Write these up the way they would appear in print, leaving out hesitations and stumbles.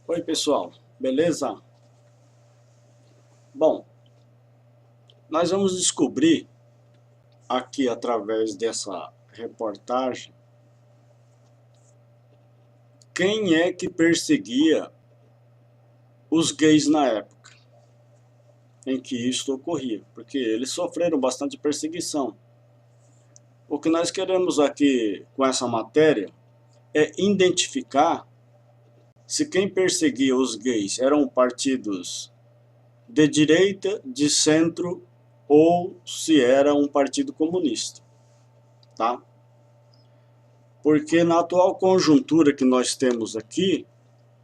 Oi, pessoal, beleza? Bom, nós vamos descobrir aqui através dessa reportagem quem é que perseguia os gays na época em que isto ocorria, porque eles sofreram bastante perseguição. O que nós queremos aqui com essa matéria é identificar se quem perseguia os gays eram partidos de direita, de centro ou se era um partido comunista, tá? Porque na atual conjuntura que nós temos aqui,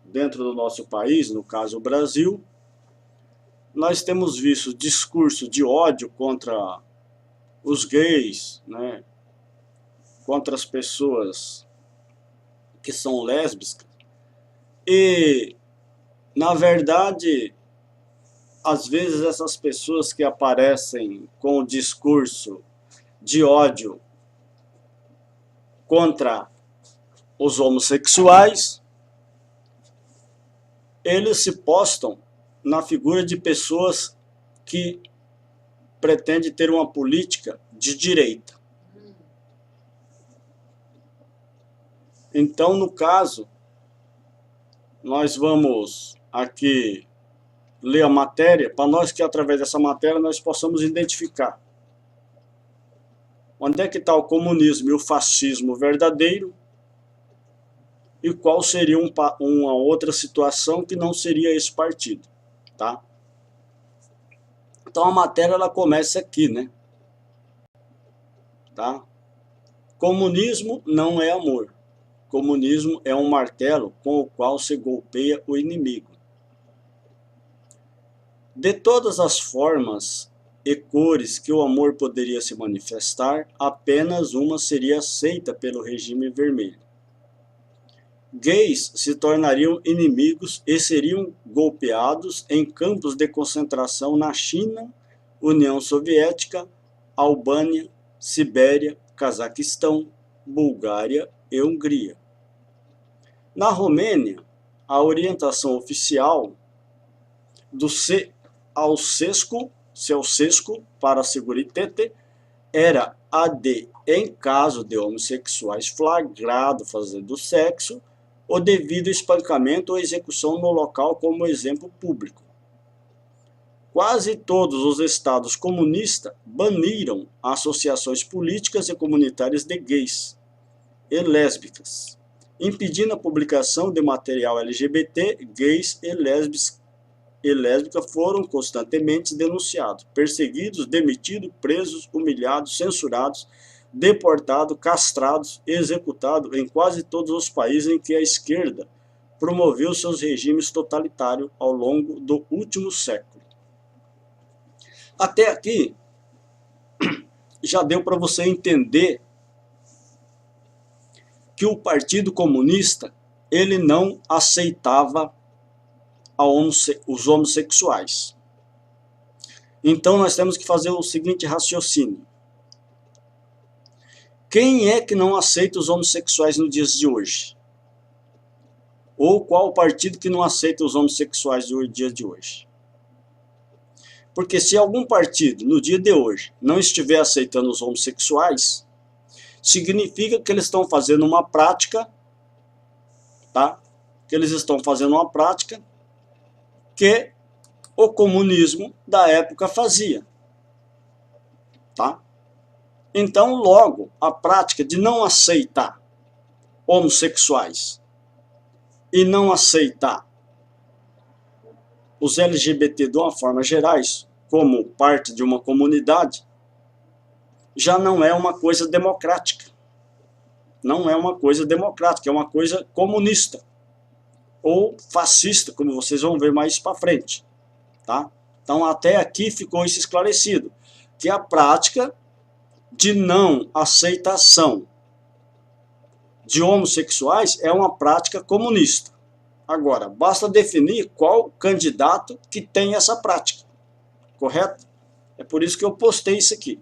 dentro do nosso país, no caso o Brasil, nós temos visto discurso de ódio contra os gays, né, contra as pessoas que são lésbicas, e, na verdade, às vezes essas pessoas que aparecem com o discurso de ódio contra os homossexuais, eles se postam na figura de pessoas que pretendem ter uma política de direita. Então, no caso, nós vamos aqui ler a matéria, para nós que através dessa matéria nós possamos identificar onde é que está o comunismo e o fascismo verdadeiro e qual seria uma outra situação que não seria esse partido, tá? Então a matéria ela começa aqui, né? Tá? Comunismo não é amor. Comunismo é um martelo com o qual se golpeia o inimigo. De todas as formas e cores que o amor poderia se manifestar, apenas uma seria aceita pelo regime vermelho. Gays se tornariam inimigos e seriam golpeados em campos de concentração na China, União Soviética, Albânia, Sibéria, Cazaquistão, Bulgária e Hungria. Na Romênia, a orientação oficial do Ceausescu para a Seguridade era a de, em caso de homossexuais flagrado fazendo sexo, o devido espancamento ou execução no local como exemplo público. Quase todos os estados comunistas baniram associações políticas e comunitárias de gays e lésbicas, impedindo a publicação de material LGBT. Gays e lésbicas foram constantemente denunciados, perseguidos, demitidos, presos, humilhados, censurados, deportados, castrados e executados em quase todos os países em que a esquerda promoveu seus regimes totalitários ao longo do último século. Até aqui já deu para você entender que o Partido Comunista ele não aceitava os homossexuais. Então nós temos que fazer o seguinte raciocínio. Quem é que não aceita os homossexuais nos dias de hoje? Ou qual partido que não aceita os homossexuais no dia de hoje? Porque se algum partido no dia de hoje não estiver aceitando os homossexuais, significa que eles estão fazendo uma prática, tá? Que eles estão fazendo uma prática que o comunismo da época fazia, tá? Então, logo, a prática de não aceitar homossexuais e não aceitar os LGBT de uma forma geral, como parte de uma comunidade, já não é uma coisa democrática. Não é uma coisa democrática, é uma coisa comunista ou fascista, como vocês vão ver mais para frente, tá? Então, até aqui ficou isso esclarecido, que a prática de não aceitação de homossexuais é uma prática comunista. Agora, basta definir qual candidato que tem essa prática, correto? É por isso que eu postei isso aqui.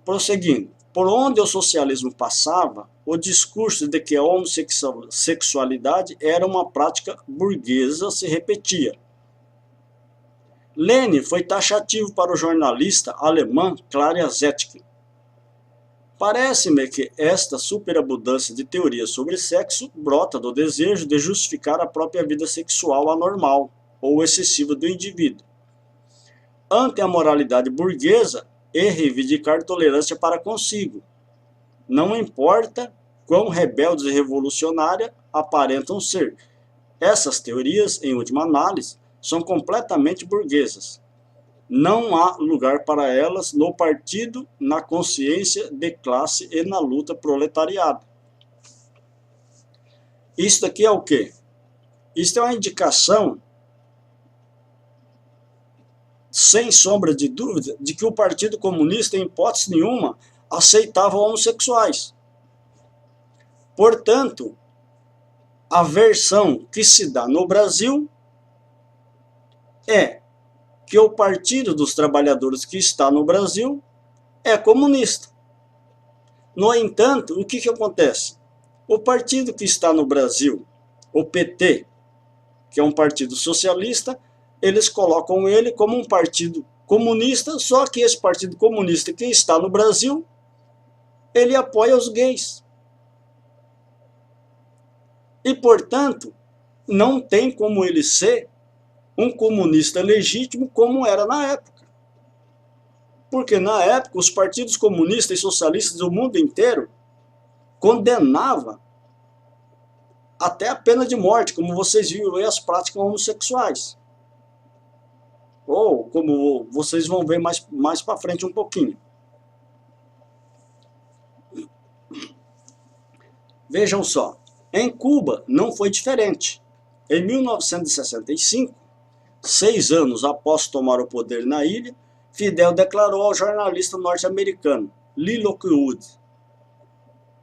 Prosseguindo. Por onde o socialismo passava, o discurso de que a homossexualidade era uma prática burguesa se repetia. Lenin foi taxativo para o jornalista alemão Clara Zetkin. Parece-me que esta superabundância de teorias sobre sexo brota do desejo de justificar a própria vida sexual anormal ou excessiva do indivíduo, ante a moralidade burguesa, e reivindicar tolerância para consigo. Não importa quão rebeldes e revolucionárias aparentam ser. Essas teorias, em última análise, são completamente burguesas. Não há lugar para elas no partido, na consciência de classe e na luta proletariada. Isto aqui é o quê? Isto é uma indicação, sem sombra de dúvida, de que o Partido Comunista, em hipótese nenhuma, aceitava homossexuais. Portanto, a versão que se dá no Brasil é que o Partido dos Trabalhadores que está no Brasil é comunista. No entanto, o que acontece? O partido que está no Brasil, o PT, que é um partido socialista, eles colocam ele como um partido comunista, só que esse partido comunista que está no Brasil, ele apoia os gays. E, portanto, não tem como ele ser um comunista legítimo como era na época. Porque na época os partidos comunistas e socialistas do mundo inteiro condenavam até a pena de morte, como vocês viram aí, as práticas homossexuais. Ou como vocês vão ver mais para frente um pouquinho. Vejam só, em Cuba não foi diferente. Em 1965, 6 anos após tomar o poder na ilha, Fidel declarou ao jornalista norte-americano Lee Lockwood: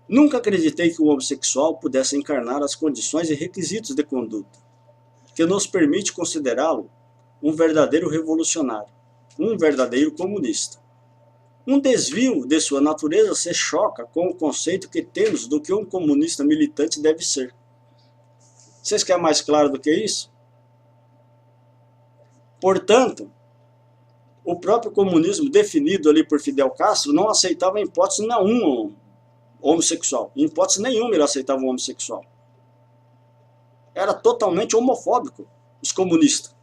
"Nunca acreditei que o homossexual pudesse encarnar as condições e requisitos de conduta que nos permite considerá-lo um verdadeiro revolucionário, um verdadeiro comunista. Um desvio de sua natureza se choca com o conceito que temos do que um comunista militante deve ser." Vocês querem mais claro do que isso? Portanto, o próprio comunismo definido ali por Fidel Castro não aceitava em hipótese nenhuma homossexual. Em hipótese nenhuma ele aceitava o homossexual. Era totalmente homofóbico, os comunistas.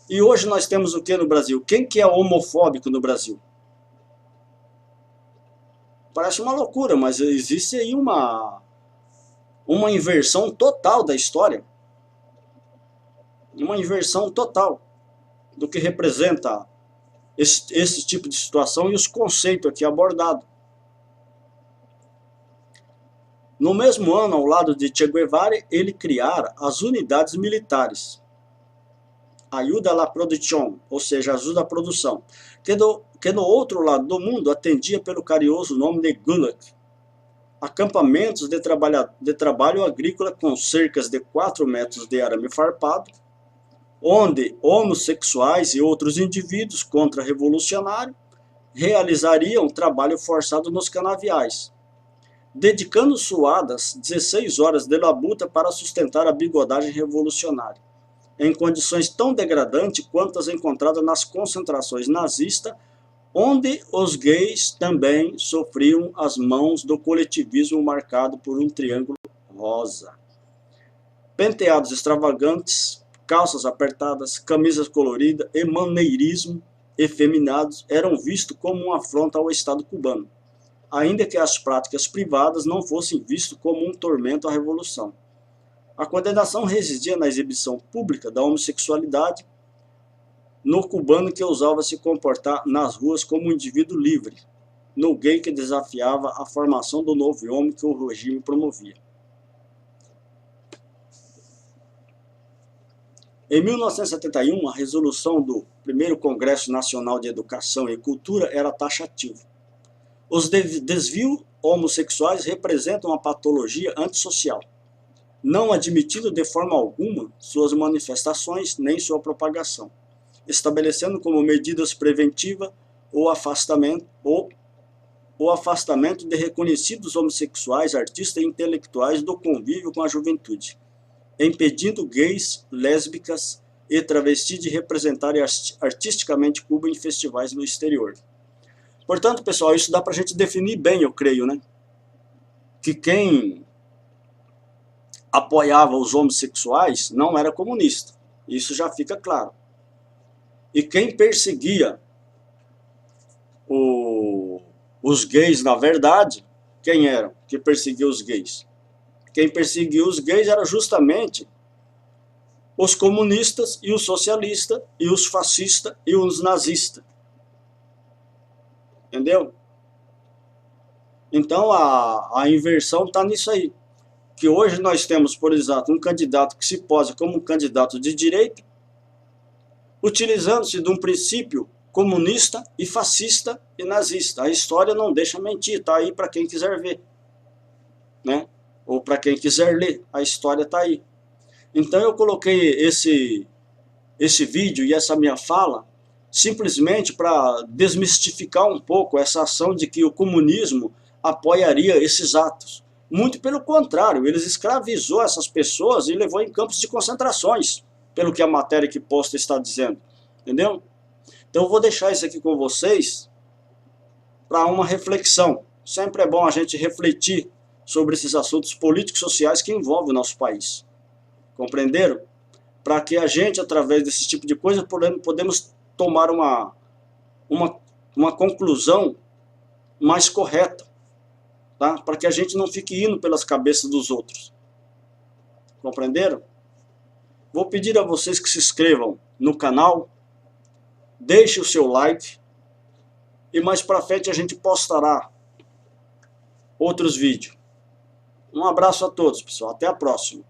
E hoje nós temos o que no Brasil? Quem que é homofóbico no Brasil? Parece uma loucura, mas existe aí uma inversão total da história. Uma inversão total do que representa esse tipo de situação e os conceitos aqui abordados. No mesmo ano, ao lado de Che Guevara, ele criara as unidades militares, Ayuda a la Producción, ou seja, ajuda à produção, que no outro lado do mundo atendia pelo carinhoso nome de Gulag, acampamentos de trabalho agrícola com cercas de 4 metros de arame farpado, onde homossexuais e outros indivíduos contra-revolucionários realizariam trabalho forçado nos canaviais, dedicando suadas 16 horas de labuta para sustentar a bigodagem revolucionária, em condições tão degradantes quanto as encontradas nas concentrações nazistas, onde os gays também sofriam as mãos do coletivismo marcado por um triângulo rosa. Penteados extravagantes, calças apertadas, camisas coloridas e maneirismo efeminados eram vistos como uma afronta ao Estado cubano, ainda que as práticas privadas não fossem vistas como um tormento à revolução. A condenação residia na exibição pública da homossexualidade no cubano que ousava se comportar nas ruas como um indivíduo livre, no gay que desafiava a formação do novo homem que o regime promovia. Em 1971, a resolução do primeiro Congresso Nacional de Educação e Cultura era taxativa. Os desvios homossexuais representam uma patologia antissocial, não admitindo de forma alguma suas manifestações nem sua propagação, estabelecendo como medidas preventivas o afastamento ou o afastamento de reconhecidos homossexuais, artistas e intelectuais do convívio com a juventude, impedindo gays, lésbicas e travestis de representarem artisticamente Cuba em festivais no exterior. Portanto, pessoal, isso dá para a gente definir bem, eu creio, né? Que quem apoiava os homossexuais não era comunista. Isso já fica claro. E quem perseguia os gays, na verdade, quem eram que perseguia os gays? Quem perseguia os gays era justamente os comunistas e os socialistas e os fascistas e os nazistas. Entendeu? Então a inversão está nisso aí. Que hoje nós temos, por exemplo, um candidato que se posa como um candidato de direita, utilizando-se de um princípio comunista e fascista e nazista. A história não deixa mentir, está aí para quem quiser ver, né? Ou para quem quiser ler, a história está aí. Então eu coloquei esse vídeo e essa minha fala simplesmente para desmistificar um pouco essa ação de que o comunismo apoiaria esses atos. Muito pelo contrário, eles escravizou essas pessoas e levou em campos de concentrações, pelo que a matéria que posta está dizendo, entendeu? Então eu vou deixar isso aqui com vocês para uma reflexão. Sempre é bom a gente refletir sobre esses assuntos políticos sociais que envolvem o nosso país. Compreenderam? Para que a gente, através desse tipo de coisa, podemos tomar uma conclusão mais correta, tá? Para que a gente não fique indo pelas cabeças dos outros. Compreenderam? Vou pedir a vocês que se inscrevam no canal, deixe o seu like e mais para frente a gente postará outros vídeos. Um abraço a todos, pessoal. Até a próxima.